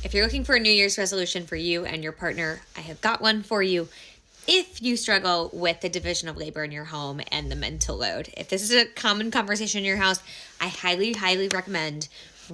If you're looking for a New Year's resolution for you and your partner, I have got one for you. If you struggle with the division of labor in your home and the mental load, if this is a common conversation in your house, I highly, highly recommend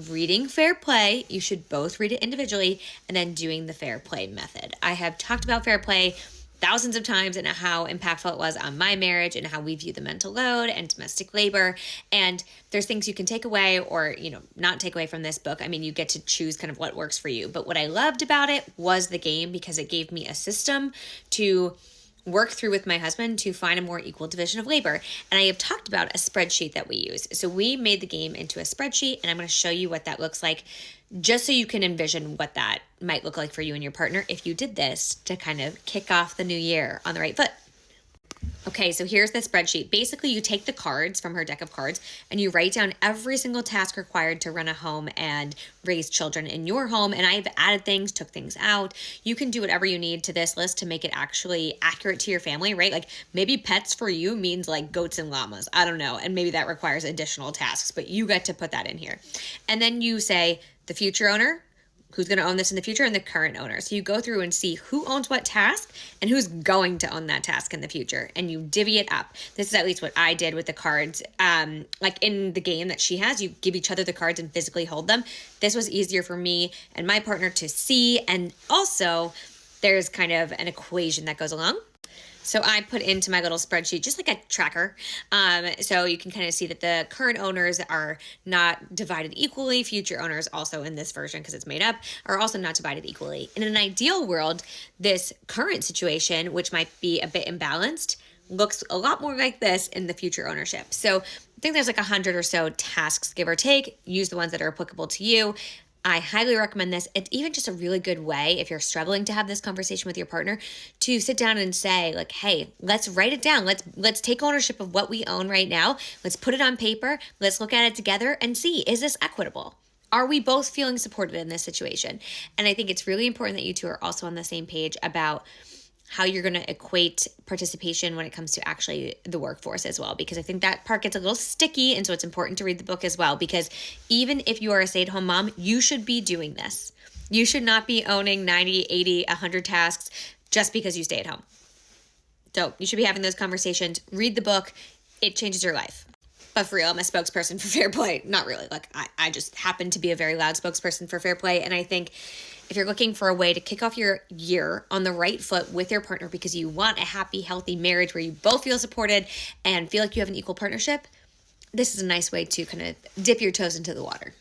reading Fair Play. You should both read it individually and then doing the Fair Play method. I have talked about Fair Play thousands of times and how impactful it was on my marriage and how we view the mental load and domestic labor. And there's things you can take away or, not take away from this book. I mean, you get to choose kind of what works for you. But what I loved about it was the game because it gave me a system to work through with my husband to find a more equal division of labor. And I have talked about a spreadsheet that we use. So we made the game into a spreadsheet, and I'm going to show you what that looks like just so you can envision what that might look like for you and your partner if you did this to kind of kick off the new year on the right foot. Okay, so here's the spreadsheet. Basically, you take the cards from her deck of cards and you write down every single task required to run a home and raise children in your home. And I've added things, took things out. You can do whatever you need to this list to make it actually accurate to your family, right? Like maybe pets for you means like goats and llamas. I don't know. And maybe that requires additional tasks, but you get to put that in here. And then you say the future owner, who's going to own this in the future, and the current owner. So you go through and see who owns what task and who's going to own that task in the future, and you divvy it up. This is at least what I did with the cards. Like in the game that she has, you give each other the cards and physically hold them. This was easier for me and my partner to see, and also there's kind of an equation that goes along. So I put into my little spreadsheet just like a tracker. So you can kind of see that the current owners are not divided equally. Future owners also in this version, because it's made up, are also not divided equally. In an ideal world, this current situation, which might be a bit imbalanced, looks a lot more like this in the future ownership. So I think there's like 100 or so tasks, give or take. Use the ones that are applicable to you. I highly recommend this. It's even just a really good way if you're struggling to have this conversation with your partner to sit down and say like, hey, let's write it down. Let's take ownership of what we own right now. Let's put it on paper. Let's look at it together and see, is this equitable? Are we both feeling supported in this situation? And I think it's really important that you two are also on the same page about how you're going to equate participation when it comes to actually the workforce as well, because I think that part gets a little sticky. And so it's important to read the book as well, because even if you are a stay-at-home mom, you should be doing this. You should not be owning 90, 80, 100 tasks just because you stay at home. So you should be having those conversations. Read the book. It changes your life. But for real, I'm a spokesperson for Fair Play. Not really. Like I just happen to be a very loud spokesperson for Fair Play. And I think if you're looking for a way to kick off your year on the right foot with your partner because you want a happy, healthy marriage where you both feel supported and feel like you have an equal partnership, this is a nice way to kind of dip your toes into the water.